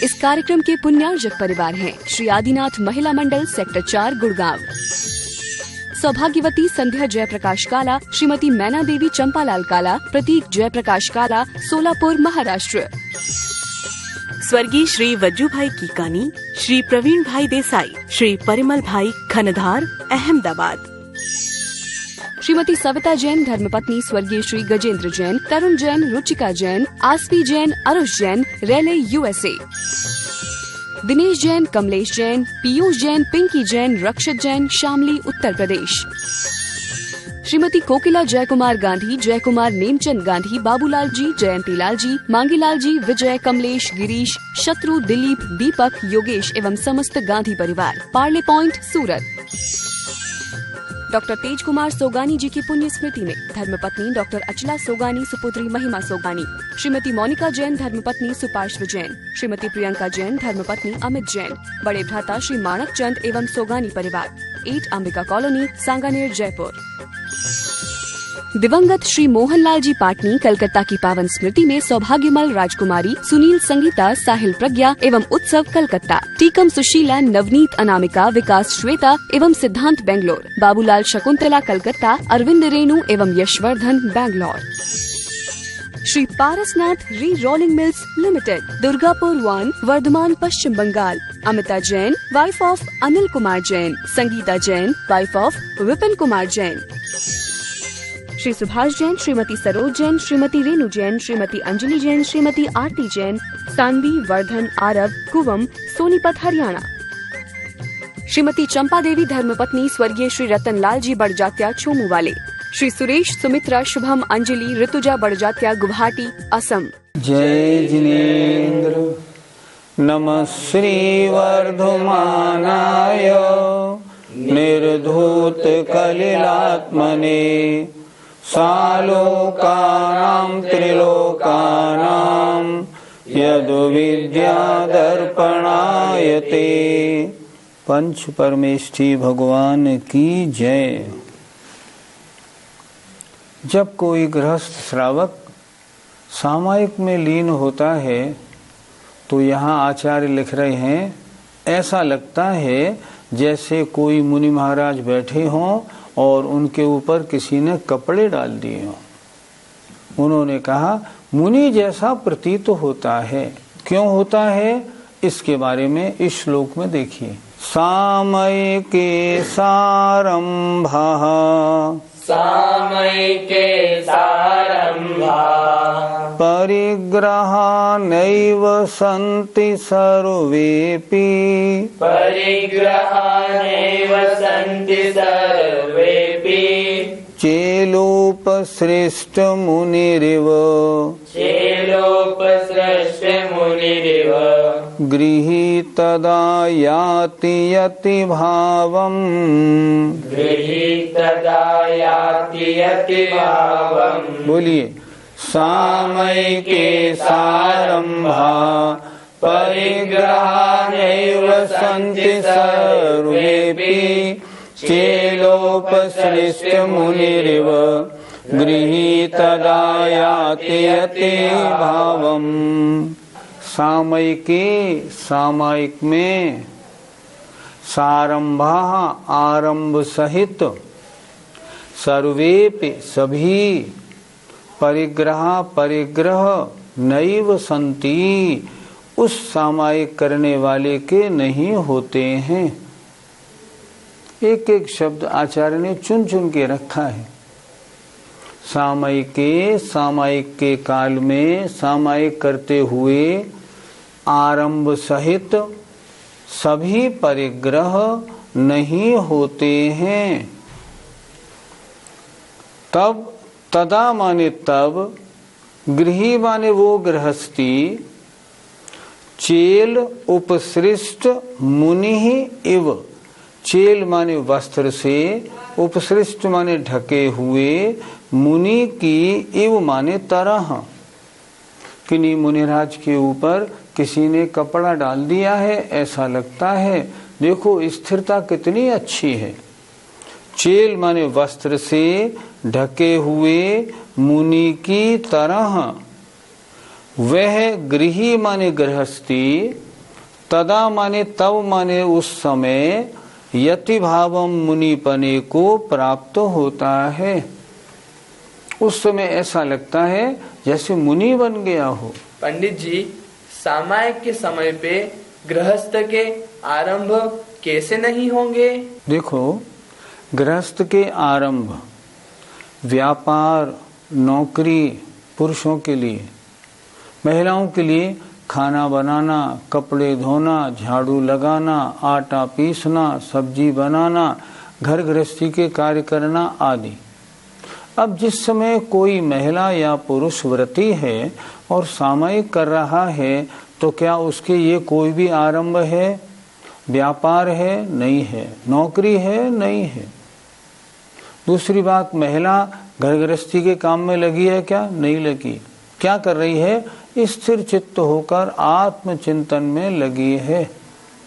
इस कार्यक्रम के पुण्यार्जक परिवार हैं श्री आदिनाथ महिला मंडल सेक्टर 4 गुड़गांव, सौभाग्यवती संध्या जयप्रकाश काला, श्रीमती मैना देवी चंपालाल काला, प्रतीक जयप्रकाश काला, सोलापुर महाराष्ट्र। स्वर्गीय श्री वज्जू भाई कीकानी, श्री प्रवीण भाई देसाई, श्री परिमल भाई खनधार, अहमदाबाद। श्रीमती सविता जैन धर्मपत्नी स्वर्गीय श्री गजेंद्र जैन, तरुण जैन, रुचिका जैन, आसवी जैन, अरुष जैन, रेले USA। दिनेश जैन, कमलेश जैन, पीयूष जैन, पिंकी जैन, रक्षित जैन, शामली उत्तर प्रदेश। श्रीमती कोकिला जयकुमार गांधी, जयकुमार नेमचंद गांधी, बाबूलाल जी, जयंतीलाल जी, मांगीलाल जी, विजय, कमलेश, गिरीश, शत्रु, दिलीप, दीपक, योगेश एवं समस्त गांधी परिवार, पार्ले पॉइंट, सूरत। डॉक्टर तेज कुमार सोगानी जी की पुण्य स्मृति में धर्मपत्नी डॉक्टर अचला सोगानी, सुपुत्री महिमा सोगानी, श्रीमती मोनिका जैन धर्मपत्नी सुपार्श्व जैन, श्रीमती प्रियंका जैन धर्मपत्नी अमित जैन, बड़े भ्राता श्री माणक चंद एवं सोगानी परिवार, 8 अंबिका कॉलोनी, सांगानेर, जयपुर। दिवंगत श्री मोहनलाल जी पाटनी कलकत्ता की पावन स्मृति में सौभाग्यमल राजकुमारी, सुनील संगीता, साहिल प्रज्ञा एवं उत्सव कलकत्ता, टीकम सुशीला, नवनीत अनामिका, विकास श्वेता एवं सिद्धांत बेंगलोर, बाबूलाल शकुंतला कलकत्ता, अरविंद रेणु एवं Yashvardhan Bangalore. Shri Parasnath re rolling mills limited, Durgapur 1, Bardhaman, Paschim Bangal, Amita Jain, wife of Anil Kumar Jain, Sangeeta Jain, wife of Vipin Kumar Jain. Shri Subhash Jain, Shrimati Saroj Jain, Shrimati Renu Jain, Shrimati Anjali Jain, Shrimati Aarti Jain, Sanvi, Vardhan, Aarav, Kuvam, Sonipat, Haryana. Shrimati Champa Devi धर्मपत्नी स्वर्गीय श्री रतन लाल जी बड़जात्या, छोमू वाले, श्री सुरेश, सुमित्रा, शुभम, अंजलि, ऋतुजा बड़जात्या, गुवाहाटी, असम। जय जिनेन्द्र नमः श्री वर्धमानाय निर्धूत कलिलात्मने सालोकानां त्रिलोकानां यद्विद्या दर्पणायते। पंच परमेष्ठी भगवान की जय। जब कोई गृहस्थ श्रावक सामायिक में लीन होता है तो यहाँ आचार्य लिख रहे हैं, ऐसा लगता है जैसे कोई मुनि महाराज बैठे हों और उनके ऊपर किसी ने कपड़े डाल दिए हों। उन्होंने कहा मुनि जैसा प्रतीत होता है। क्यों होता है, इसके बारे में इस श्लोक में देखिए। सामयिके सारंभः, सामयिके सारंभः, परिग्रहा नैव सन्ति सर्वेपि, परिग्रहा नैव सन्ति सर्वेपि, चेलोपसृष्ट मुनिरिव, चेलोपसृष्ट मुनिरिव, गृहीतदा याति यति भावम्, गृहीतदा याति यति भावम्। बोलिए। सामयिके सारंभा परिग्रहा नैव सन्ति सर्वेपि, चेलोपसृष्ट मुनिरिव गृहीतदा याति यति भावम्। सामयिके, सामायिक में, सारंभा आरंभ सहित, सर्वेपि सभी, परिग्रह परिग्रह नैव संति उस सामायिक करने वाले के नहीं होते हैं। एक एक शब्द आचार्य ने चुन चुन के रखा है। सामायिके, सामायिक के काल में सामायिक करते हुए आरंभ सहित सभी परिग्रह नहीं होते हैं। तब, तदा माने तब, गृही माने वो गृहस्थी, चेल उपसृष्ट मुनि इव, चेल माने वस्त्र से, उपसृष्ट माने ढके हुए, मुनि की इव माने तरह। किन्हीं मुनिराज के ऊपर किसी ने कपड़ा डाल दिया है, ऐसा लगता है। देखो स्थिरता कितनी अच्छी है। चेल माने वस्त्र से ढके हुए मुनि की तरह, वह गृही माने गृहस्थी, तदा माने तब माने उस समय यति भावम मुनिपने को प्राप्त होता है। उस समय ऐसा लगता है जैसे मुनि बन गया हो। पंडित जी, सामायिक के समय पे गृहस्थ के आरंभ कैसे नहीं होंगे? देखो, गृहस्थ के आरंभ व्यापार, नौकरी पुरुषों के लिए, महिलाओं के लिए खाना बनाना, कपड़े धोना, झाड़ू लगाना, आटा पीसना, सब्जी बनाना, घर गृहस्थी के कार्य करना आदि। अब जिस समय कोई महिला या पुरुष व्रती है और सामायिक कर रहा है तो क्या उसके ये कोई भी आरंभ है? व्यापार है? नहीं है। नौकरी है? नहीं है। दूसरी बात, महिला घर गृहस्थी के काम में लगी है क्या? नहीं लगी। क्या कर रही है? स्थिर चित्त होकर आत्मचिंतन में लगी है।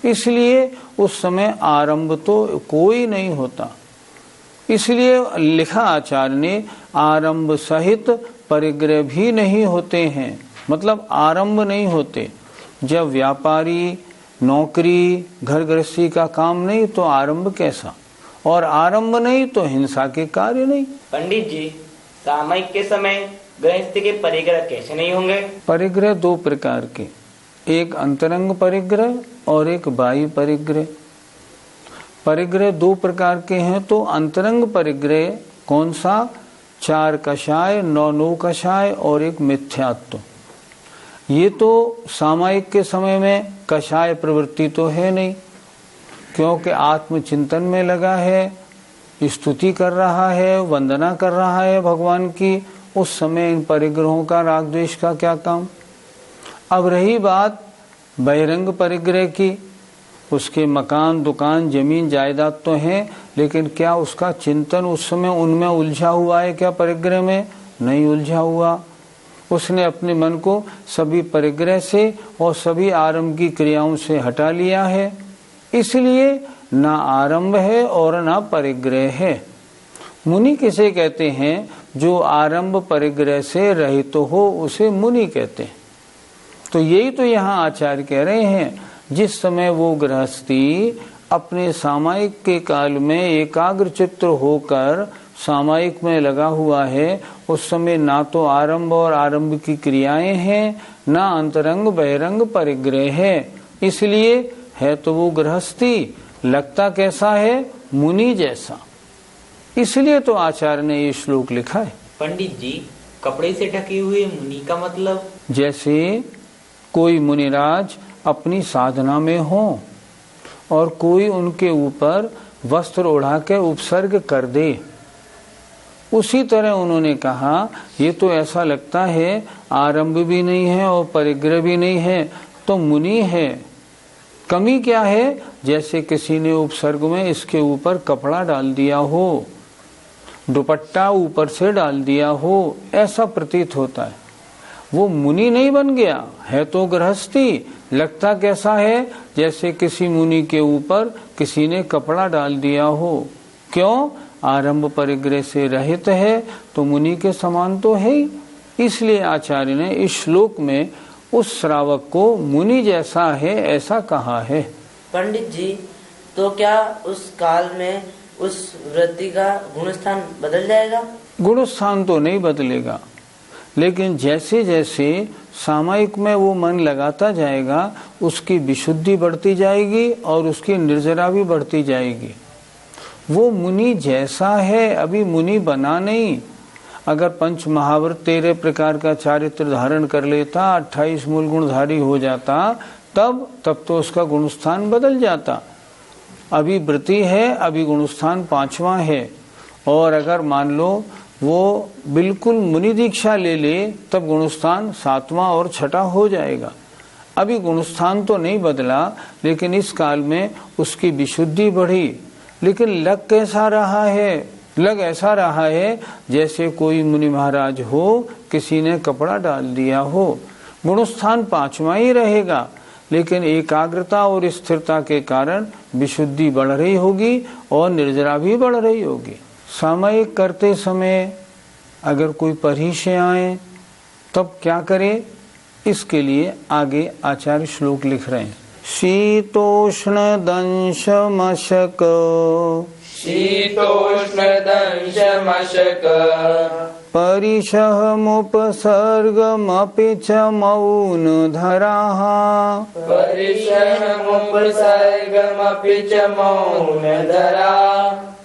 इसलिए उस समय आरंभ तो कोई नहीं होता। इसलिए लिखा आचार्य ने, आरंभ सहित परिग्रह भी नहीं होते हैं, मतलब आरंभ नहीं होते। जब व्यापारी, नौकरी, घर गृहस्थी का काम नहीं तो आरंभ कैसा? और आरंभ नहीं तो हिंसा के कार्य नहीं। पंडित जी, सामायिक के समय गृहस्थी के परिग्रह कैसे नहीं होंगे? परिग्रह दो प्रकार के, एक अंतरंग परिग्रह और एक बाह्य परिग्रह। परिग्रह दो प्रकार के हैं। तो अंतरंग परिग्रह कौन सा? 4 कषाय, 9 कषाय और एक मिथ्यात्व। ये तो सामायिक के समय में कषाय प्रवृत्ति तो है नहीं, क्योंकि आत्मचिंतन में लगा है, स्तुति कर रहा है, वंदना कर रहा है भगवान की। उस समय इन परिग्रहों का, राग द्वेष का क्या काम? अब रही बात बहिरंग परिग्रह की, उसके मकान, दुकान, जमीन, जायदाद तो हैं, लेकिन क्या उसका चिंतन उस समय उनमें उलझा हुआ है क्या? परिग्रह में नहीं उलझा हुआ। उसने अपने मन को सभी परिग्रह से और सभी आरंभ की क्रियाओं से हटा लिया है। इसलिए ना आरंभ है और ना परिग्रह है। मुनि किसे कहते हैं? जो आरंभ परिग्रह से रहित तो हो उसे मुनि कहते हैं। तो यही तो यहाँ आचार्य कह रहे हैं, जिस समय वो गृहस्थी अपने सामायिक के काल में एकाग्र चित्त होकर सामायिक में लगा हुआ है, उस समय ना तो आरंभ और आरंभ की क्रियाएं हैं, ना अंतरंग बहिरंग परिग्रह है। इसलिए है तो वो गृहस्थी, लगता कैसा है? मुनि जैसा। इसलिए तो आचार्य ने ये श्लोक लिखा है। पंडित जी, कपड़े से ढके हुए मुनि का मतलब? जैसे कोई मुनिराज अपनी साधना में हो और कोई उनके ऊपर वस्त्र ओढ़ा के उपसर्ग कर दे, उसी तरह उन्होंने कहा ये तो ऐसा लगता है आरंभ भी नहीं है और परिग्रह भी नहीं है, तो मुनि है। कमी क्या है? जैसे किसी ने उपसर्ग में इसके ऊपर कपड़ा डाल दिया हो, दुपट्टा ऊपर से डाल दिया हो, ऐसा प्रतीत होता है। वो मुनि नहीं बन गया, है तो गृहस्थी। लगता कैसा है? जैसे किसी मुनि के ऊपर किसी ने कपड़ा डाल दिया हो। क्यों? आरंभ परिग्रह से रहित है तो मुनि के समान तो है ही। इसलिए आचार्य ने इस श्लोक में उस श्रावक को मुनि जैसा है ऐसा कहा है। पंडित जी, तो क्या उस काल में उस वृत्ति का गुणस्थान बदल जाएगा? गुणस्थान तो नहीं बदलेगा, लेकिन जैसे जैसे सामायिक में वो मन लगाता जाएगा उसकी विशुद्धि बढ़ती जाएगी और उसकी निर्जरा भी बढ़ती जाएगी। वो मुनि जैसा है, अभी मुनि बना नहीं। अगर पंच महाव्रत 13 प्रकार का चारित्र धारण कर लेता, 28 मूल गुणधारी हो जाता, तब तो उसका गुणस्थान बदल जाता। अभी वृत्ति है, अभी गुणस्थान 5वां है। और अगर मान लो वो बिल्कुल मुनि दीक्षा ले ले, तब गुणस्थान 7वां और 6ठा हो जाएगा। अभी गुणस्थान तो नहीं बदला, लेकिन इस काल में उसकी विशुद्धि बढ़ी। लेकिन लग कैसा रहा है? लग ऐसा रहा है जैसे कोई मुनि महाराज हो, किसी ने कपड़ा डाल दिया हो। गुणस्थान 5वां ही रहेगा, लेकिन एकाग्रता और स्थिरता के कारण विशुद्धि बढ़ रही होगी और निर्जरा भी बढ़ रही होगी। सामयिक करते समय अगर कोई परीक्षे आए तब क्या करे? इसके लिए आगे आचार्य श्लोक लिख रहे हैं। शीतोष्ण दंश मशक शीतोष्ण दंश मशक परिशहमुपसर्गमपि च मौनधराः परिशहमुपसर्गमपि च मौनधरा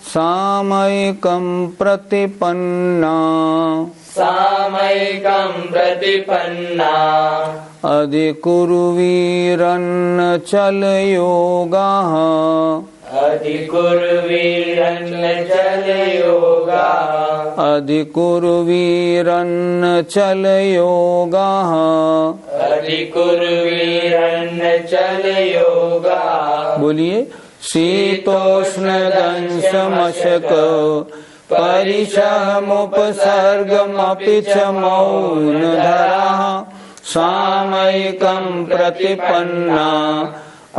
सामयिकं प्रतिपन्ना सामयिकं प्रतिपन्ना अधिकुर्वीरन्नचलयोगाः अधिकुर्वीरन्नचलयोगाः अधिकुर्वीरन्नचलयोगाः अधिकुर्वीरन्नचलयोगाः। बोलिए शीतोष्ण दंश मशक परिशहमुपसर्गमपि च मौनधराः सामयिकं प्रतिपन्ना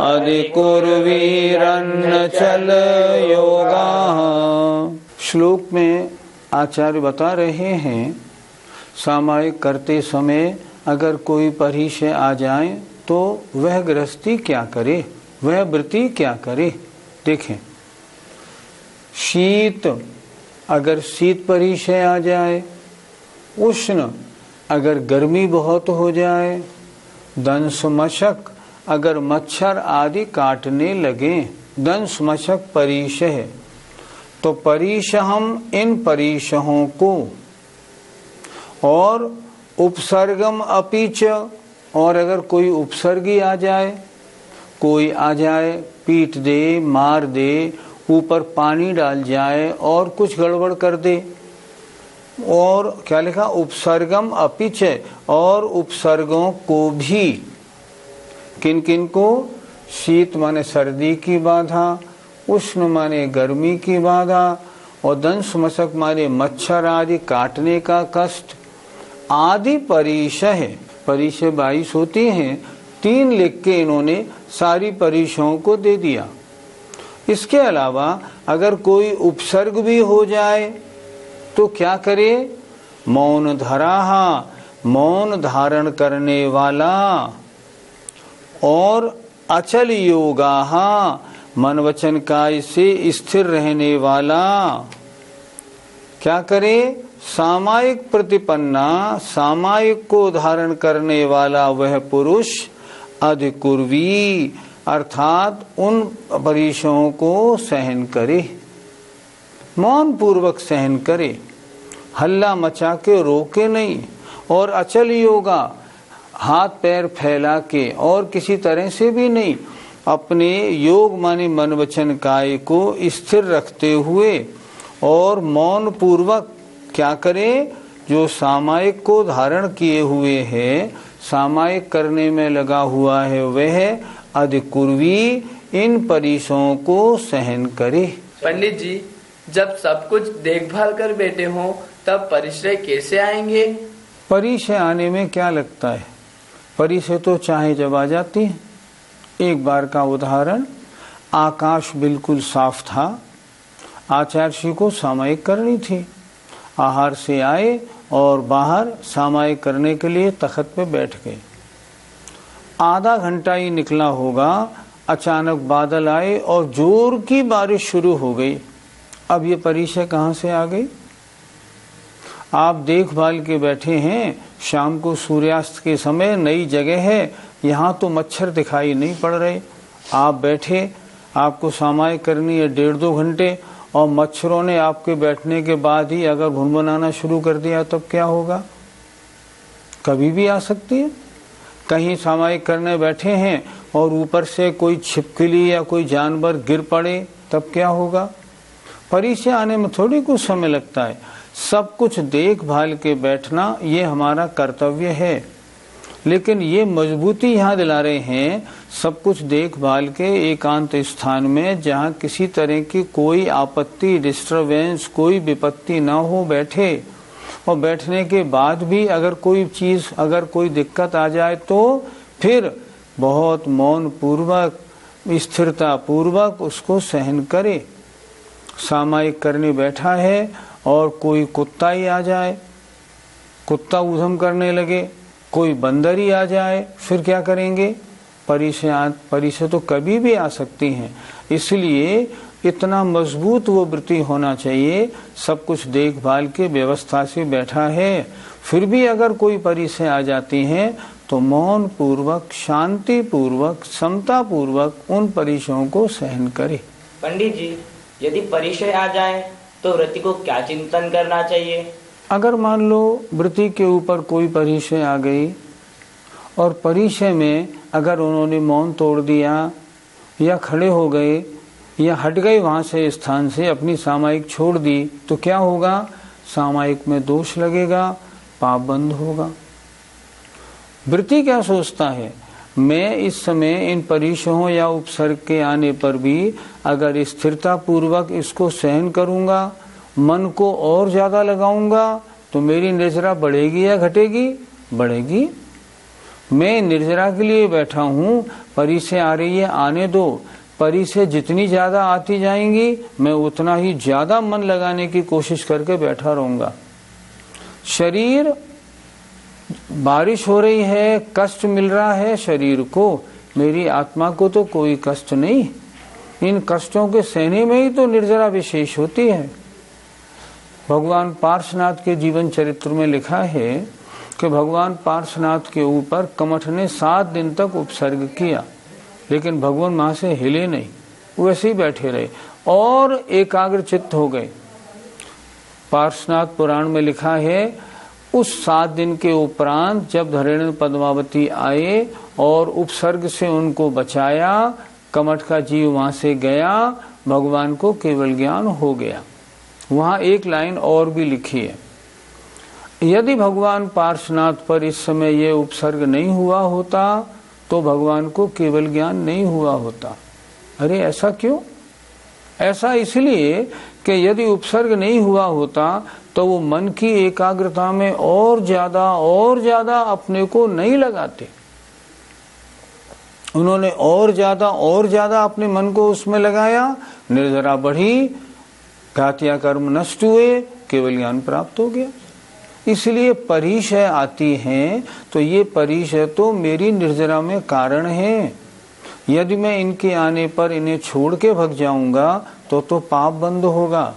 अधिकुर्वीरन्नचलयोगाः। श्लोक में आचार्य बता रहे हैं सामायिक करते समय अगर कोई परिचय आ जाए तो वह गृहस्थी क्या करे, वह व्रती क्या करे। देखें, शीत अगर शीत परिचय आ जाए, उष्ण अगर गर्मी बहुत हो जाए, दंश मशक अगर मच्छर आदि काटने लगे, दंश मशक परिशह है, तो परिशहम इन परिशहों को और उपसर्गम अपीच और अगर कोई उपसर्गी आ जाए, कोई आ जाए पीट दे, मार दे, ऊपर पानी डाल जाए और कुछ गड़बड़ कर दे, और क्या लिखा उपसर्गम अपिच और उपसर्गों को भी, किन किन को, शीत माने सर्दी की बाधा, उष्ण माने गर्मी की बाधा और दंश मशक माने मच्छर आदि काटने का कष्ट आदि परिशह, परिशह 22 होती हैं, 3 लिख के इन्होंने सारी परिशहों को दे दिया। इसके अलावा अगर कोई उपसर्ग भी हो जाए तो क्या करे, मौन धराहा मौन धारण करने वाला और अचल योगाहा मन वचन काय से स्थिर रहने वाला क्या करे, सामायिक प्रतिपन्ना सामायिक को धारण करने वाला वह पुरुष अधिकुर्वी अर्थात उन परिशहों को सहन करे, मौन पूर्वक सहन करे, हल्ला मचा के रोके नहीं, और अचल योगा हाथ पैर फैला के और किसी तरह से भी नहीं, अपने योग माने मन वचन काय को स्थिर रखते हुए और मौन पूर्वक क्या करे, जो सामायिक को धारण किए हुए है, सामायिक करने में लगा हुआ है, वह अधिकुर्वी इन परिशों को सहन करे। पंडित जी, जब सब कुछ देखभाल कर बैठे हों तब परिचय कैसे आएंगे? परिचय आने में क्या लगता है, परिचय तो चाहे जब आ जाती है। एक बार का उदाहरण, आकाश बिल्कुल साफ था, आचार्य जी को सामायिक करनी थी, आहार से आए और बाहर सामायिक करने के लिए तख्त पे बैठ गए। आधा घंटा ही निकला होगा, अचानक बादल आए और जोर की बारिश शुरू हो गई। अब ये परिचय कहाँ से आ गई? आप देखभाल के बैठे हैं, शाम को सूर्यास्त के समय, नई जगह है, यहाँ तो मच्छर दिखाई नहीं पड़ रहे, आप बैठे, आपको सामायिक करनी है 1.5-2 घंटे और मच्छरों ने आपके बैठने के बाद ही अगर भुनभुनाना शुरू कर दिया तब क्या होगा? कभी भी आ सकती है। कहीं सामायिक करने बैठे हैं और ऊपर से कोई छिपकली या कोई जानवर गिर पड़े तब क्या होगा? परिचय आने में थोड़ी कुछ समय लगता है। सब कुछ देखभाल के बैठना ये हमारा कर्तव्य है, लेकिन ये मजबूती यहाँ दिला रहे हैं, सब कुछ देखभाल के एकांत स्थान में जहाँ किसी तरह की कोई आपत्ति, डिस्टरबेंस, कोई विपत्ति ना हो बैठे, और बैठने के बाद भी अगर कोई चीज, अगर कोई दिक्कत आ जाए तो फिर बहुत मौन पूर्वक, स्थिरता पूर्वक उसको सहन करे। सामायिक करने बैठा है और कोई कुत्ता ही आ जाए, कुत्ता ऊधम करने लगे, कोई बंदर ही आ जाए, फिर क्या करेंगे? परिचय तो कभी भी आ सकती हैं। इसलिए इतना मजबूत वो वृत्ति होना चाहिए, सब कुछ देखभाल के व्यवस्था से बैठा है, फिर भी अगर कोई परिचय आ जाती है तो मौन पूर्वक, शांति पूर्वक, समता पूर्वक उन परिचयों को सहन करे। पंडित जी, यदि परिचय आ जाए तो वृत्ति को क्या चिंतन करना चाहिए? अगर मान लो वृत्ति के ऊपर कोई परिचय आ गई और परिचय में अगर उन्होंने मौन तोड़ दिया या खड़े हो गए या हट गए वहां से, स्थान से अपनी सामायिक छोड़ दी, तो क्या होगा? सामायिक में दोष लगेगा, पाप बंद होगा। वृत्ति क्या सोचता है? मैं इस समय इन परिचयों या उपसर्ग के आने पर भी अगर स्थिरता पूर्वक इसको सहन करूंगा, मन को और ज्यादा लगाऊंगा, तो मेरी निर्जरा बढ़ेगी या घटेगी? बढ़ेगी। मैं निर्जरा के लिए बैठा हूं, परिचय आ रही है, आने दो। परिचय जितनी ज्यादा आती जाएंगी मैं उतना ही ज्यादा मन लगाने की कोशिश करके बैठा रहूंगा। शरीर, बारिश हो रही है, कष्ट मिल रहा है शरीर को, मेरी आत्मा को तो कोई कष्ट नहीं। इन कष्टों के सहने में ही तो निर्जरा विशेष होती है। भगवान पार्श्वनाथ के जीवन चरित्र में लिखा है कि भगवान पार्श्वनाथ के ऊपर कमठ ने 7 दिन तक उपसर्ग किया, लेकिन भगवान वहां से हिले नहीं, वैसे ही बैठे रहे और एकाग्र चित्त हो गए। पार्श्वनाथ पुराण में लिखा है उस 7 दिन के उपरांत जब धरेण पद्मावती आए और उपसर्ग से उनको बचाया, कमठ का जीव वहां से गया, भगवान को केवल ज्ञान हो गया। वहां एक लाइन और भी लिखी है, यदि भगवान पार्श्वनाथ पर इस समय ये उपसर्ग नहीं हुआ होता तो भगवान को केवल ज्ञान नहीं हुआ होता। अरे ऐसा क्यों? ऐसा इसलिए कि यदि उपसर्ग नहीं हुआ होता तो वो मन की एकाग्रता में और ज्यादा अपने को नहीं लगाते। उन्होंने और ज्यादा अपने मन को उसमें लगाया, निर्जरा बढ़ी, घातिया कर्म नष्ट हुए, केवल ज्ञान प्राप्त हो गया। इसलिए परिचय आती है तो ये परिचय तो मेरी निर्जरा में कारण है। यदि मैं इनके आने पर इन्हें छोड़ के भग जाऊंगा तो पाप बंद होगा,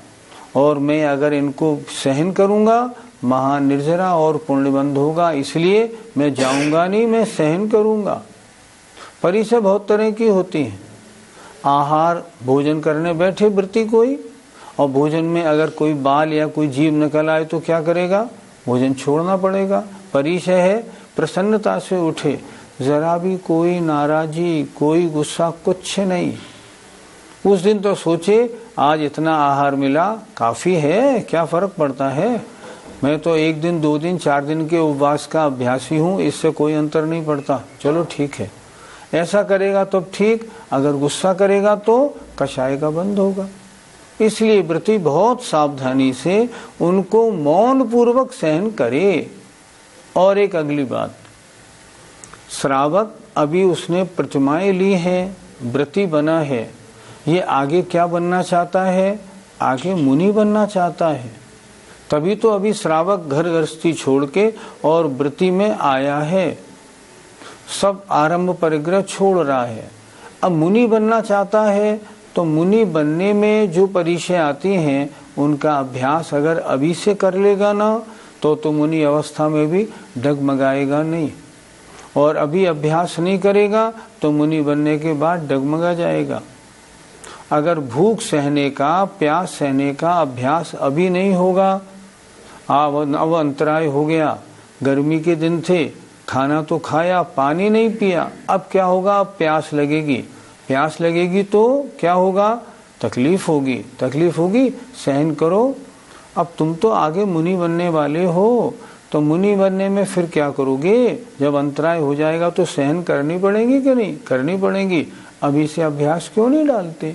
और मैं अगर इनको सहन करूंगा महान निर्जरा और पुण्य बंद होगा। इसलिए मैं जाऊंगा नहीं, मैं सहन करूंगा। परिचय बहुत तरह की होती है। आहार, भोजन करने बैठे वृत्ति कोई, और भोजन में अगर कोई बाल या कोई जीव निकल आए तो क्या करेगा? भोजन छोड़ना पड़ेगा। परिचय है प्रसन्नता से उठे, जरा भी कोई नाराजी, कोई गुस्सा, कुछ नहीं। उस दिन तो सोचे आज इतना आहार मिला, काफी है, क्या फर्क पड़ता है, मैं तो 1 दिन 2 दिन 4 दिन के उपवास का अभ्यासी हूँ, इससे कोई अंतर नहीं पड़ता, चलो ठीक है। ऐसा करेगा तो ठीक, अगर गुस्सा करेगा तो कषाय का बंद होगा। इसलिए वृत्ति बहुत सावधानी से उनको मौन पूर्वक सहन करे। और एक अगली बात, श्रावक अभी उसने प्रतिमाएं ली हैं, वृत्ति बना है, ये आगे क्या बनना चाहता है? आगे मुनि बनना चाहता है। तभी तो अभी श्रावक घर गृहस्थी छोड़ के और वृत्ति में आया है, सब आरंभ परिग्रह छोड़ रहा है, अब मुनि बनना चाहता है। तो मुनि बनने में जो परिचय आती हैं उनका अभ्यास अगर अभी से कर लेगा ना तो मुनि अवस्था में भी डगमगाएगा नहीं, और अभी अभ्यास नहीं करेगा तो मुनि बनने के बाद डगमगा जाएगा। अगर भूख सहने का, प्यास सहने का अभ्यास अभी नहीं होगा, अब अंतराय हो गया, गर्मी के दिन थे, खाना तो खाया, पानी नहीं पिया, अब क्या होगा? अब प्यास लगेगी, प्यास लगेगी तो क्या होगा? तकलीफ होगी, सहन करो। अब तुम तो आगे मुनि बनने वाले हो, तो मुनि बनने में फिर क्या करोगे? जब अंतराय हो जाएगा तो सहन करनी पड़ेगी कि नहीं? करनी पड़ेगी। अभी से अभ्यास क्यों नहीं डालते?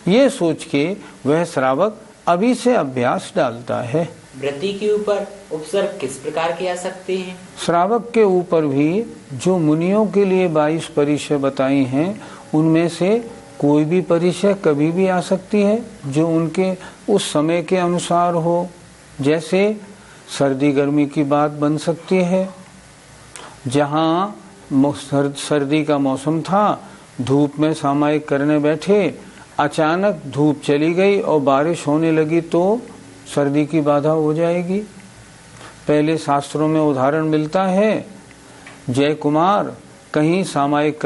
ये सोच के वह श्रावक अभी से अभ्यास डालता है। वृत्ति के ऊपर उपसर्ग किस प्रकार के आ सकते हैं? श्रावक के ऊपर भी जो मुनियों के लिए 22 परिचय बताई हैं उनमें से कोई भी परिचय कभी भी आ सकती है जो उनके उस समय के अनुसार हो। जैसे सर्दी गर्मी की बात बन सकती है, जहाँ सर्दी का मौसम था, धूप में सामायिक करने बैठे, अचानक धूप चली गई और बारिश होने लगी तो सर्दी की बाधा हो जाएगी। पहले शास्त्रों में उदाहरण मिलता है, जय कुमार कहीं सामायिक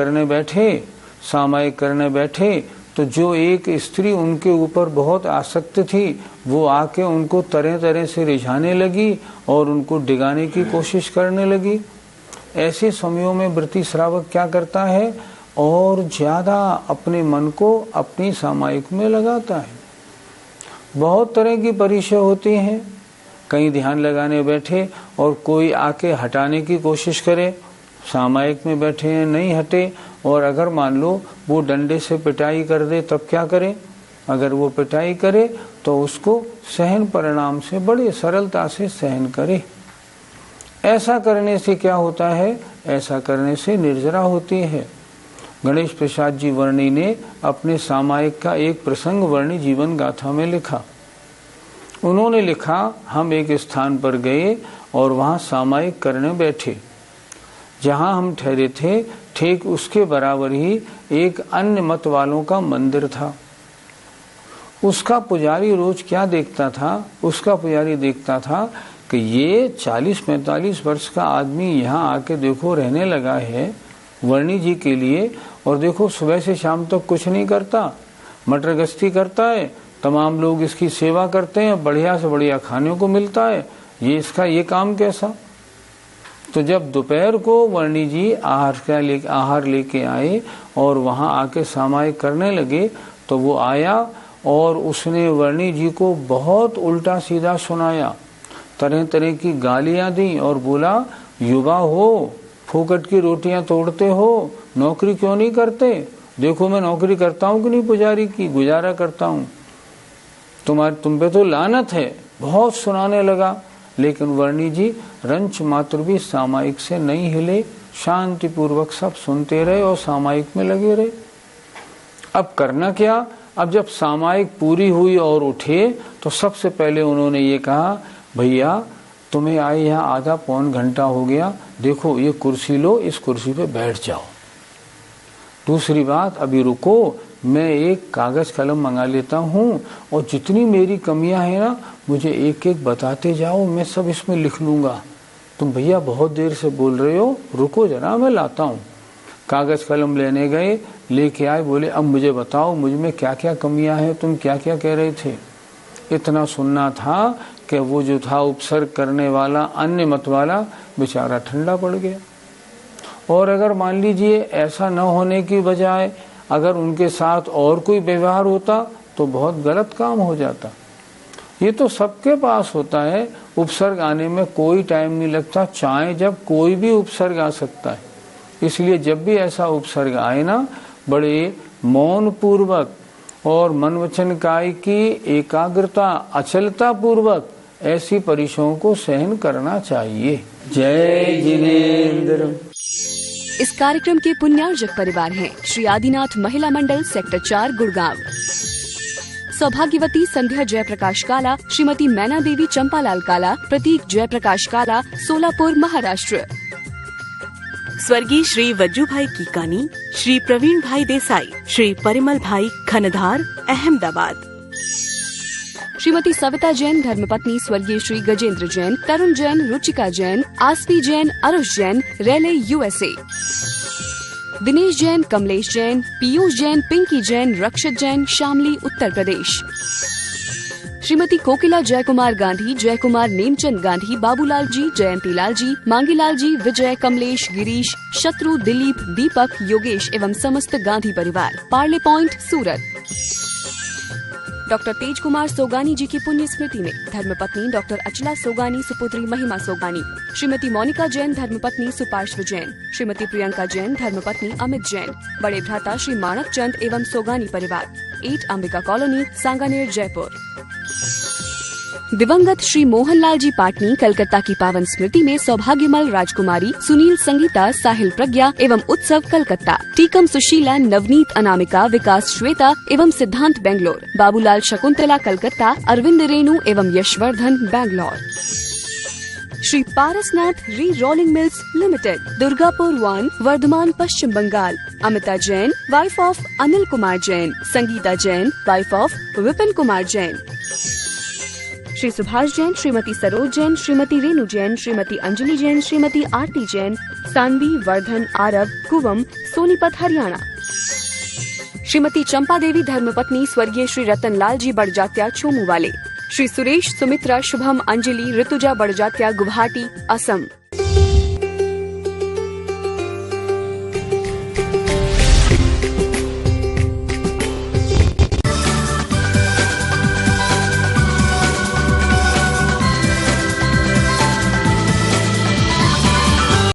करने बैठे तो जो एक स्त्री उनके ऊपर बहुत आसक्त थी वो आके उनको तरह तरह से रिझाने लगी और उनको डिगाने की कोशिश करने लगी। ऐसे समयों में व्रती श्रावक क्या करता है, और ज्यादा अपने मन को अपनी सामायिक में लगाता है। बहुत तरह की परिचय होती हैं। कहीं ध्यान लगाने बैठे और कोई आके हटाने की कोशिश करे, सामायिक में बैठे हैं नहीं हटे, और अगर मान लो वो डंडे से पिटाई कर दे तब क्या करे। अगर वो पिटाई करे तो उसको सहन परिणाम से बड़ी सरलता से सहन करे। ऐसा करने से क्या होता है, ऐसा करने से निर्जरा होती है। गणेश प्रसाद जी वर्णी ने अपने सामायिक का एक प्रसंग वर्णी जीवन गाथा में लिखा। उन्होंने लिखा, हम एक स्थान पर गए और वहां सामायिक करने बैठे। जहां हम ठहरे थे ठीक उसके बराबर ही एक अन्य मत वालों का मंदिर था। उसका पुजारी रोज क्या देखता था, उसका पुजारी देखता था कि ये 40-45 वर्ष का आदमी यहाँ आके देखो रहने लगा है वर्णी जी के लिए, और देखो सुबह से शाम तक कुछ नहीं करता, मटर गश्ती करता है, तमाम लोग इसकी सेवा करते हैं, बढ़िया से बढ़िया खाने को मिलता है, ये इसका ये काम कैसा। तो जब दोपहर को वर्णी जी आहार लेके आए और वहां आके सामायिक करने लगे तो वो आया और उसने वर्णी जी को बहुत उल्टा सीधा सुनाया, तरह तरह की गालियां दी और बोला, युवा हो, फोकट की रोटियां तोड़ते हो, नौकरी क्यों नहीं करते, देखो मैं नौकरी करता हूँ कि नहीं, पुजारी की गुजारा करता हूँ, तुम पे तो लानत है। बहुत सुनाने लगा, लेकिन वर्णी जी रंच मात्र भी सामायिक से नहीं हिले, शांति पूर्वक सब सुनते रहे और सामायिक में लगे रहे। अब करना क्या, अब जब सामायिक पूरी हुई और उठे तो सबसे पहले उन्होंने ये कहा, भैया तुम्हें आए यहाँ आधा पौन घंटा हो गया, देखो ये कुर्सी लो, इस कुर्सी पे बैठ जाओ। दूसरी बात, अभी रुको, मैं एक कागज कलम मंगा लेता हूँ और जितनी मेरी कमियां हैं ना मुझे एक एक बताते जाओ, मैं सब इसमें लिख लूंगा। तुम भैया बहुत देर से बोल रहे हो, रुको जरा मैं लाता हूँ। कागज कलम लेने गए, लेके आए, बोले अब मुझे बताओ मुझ में क्या क्या कमियां हैं, तुम क्या क्या कह रहे थे। इतना सुनना था कि वो जो था उपसर्ग करने वाला अन्य मत वाला बेचारा ठंडा पड़ गया। और अगर मान लीजिए ऐसा न होने की बजाय अगर उनके साथ और कोई व्यवहार होता तो बहुत गलत काम हो जाता। ये तो सबके पास होता है, उपसर्ग आने में कोई टाइम नहीं लगता, चाहे जब कोई भी उपसर्ग आ सकता है। इसलिए जब भी ऐसा उपसर्ग आए ना, बड़े मौन पूर्वक और मन वचन काय की एकाग्रता अचलता पूर्वक ऐसी परिचयों को सहन करना चाहिए। जय जिनेन्द्र। इस कार्यक्रम के पुण्यार्जक परिवार हैं श्री आदिनाथ महिला मंडल सेक्टर 4 गुड़गांव, सौभाग्यवती संध्या जयप्रकाश काला, श्रीमती मैना देवी चंपालाल काला, प्रतीक जयप्रकाश काला, सोलापुर महाराष्ट्र। स्वर्गीय श्री वज्जू भाई कीकानी, श्री प्रवीण भाई देसाई, श्री परिमल भाई खनधार, अहमदाबाद। श्रीमती सविता जैन धर्मपत्नी स्वर्गीय श्री गजेंद्र जैन, तरुण जैन, रुचिका जैन, आसफी जैन, अरुष जैन, रेले USA। दिनेश जैन, कमलेश जैन, पीयूष जैन, पिंकी जैन, रक्षत जैन, शामली उत्तर प्रदेश। श्रीमती कोकिला जयकुमार गांधी, जयकुमार नेमचंद गांधी, बाबूलाल जी, जयंती लाल जी, मांगीलाल जी, विजय, कमलेश, गिरीश, शत्रु, दिलीप, दीपक, योगेश एवं समस्त गांधी परिवार, पार्ले पॉइंट, सूरत। डॉक्टर तेज कुमार सोगानी जी की पुण्य स्मृति में धर्मपत्नी डॉक्टर अचला सोगानी, सुपुत्री महिमा सोगानी, श्रीमती मोनिका जैन धर्मपत्नी सुपार्श्व जैन, श्रीमती प्रियंका जैन धर्मपत्नी अमित जैन, बड़े भ्राता श्री माणक चंद एवं सोगानी परिवार, 8 अंबिका कॉलोनी, सांगानेर, जयपुर। दिवंगत श्री मोहनलाल जी पाटनी कलकत्ता की पावन स्मृति में सौभाग्यमल राजकुमारी, सुनील संगीता, साहिल प्रज्ञा एवं उत्सव कलकत्ता, टीकम सुशीला, नवनीत अनामिका, विकास श्वेता एवं सिद्धांत बेंगलोर, बाबूलाल शकुंतला कलकत्ता, अरविंद रेणु एवं Yashvardhan Bangalore. Shri Parasnath re rolling mills limited, Durgapur 1, Bardhaman, Paschim Bangal. Amita Jain, wife of Anil Kumar Jain. Sangeeta Jain, wife of Vipin Kumar Jain. Shri Subhash Jain, Shrimati Saroj Jain, Shrimati Renu Jain, Shrimati Anjali Jain, Shrimati Aarti Jain, Sanvi, Vardhan, Aarav, Kuvam, Sonipat, Haryana. Shrimati Champa Devi, धर्मपत्नी स्वर्गीय श्री रतन लाल जी बड़जात्या, छोमू वाले। श्री सुरेश, सुमित्रा, शुभम, अंजलि, ऋतुजा बड़जात्या, गुवाहाटी, असम।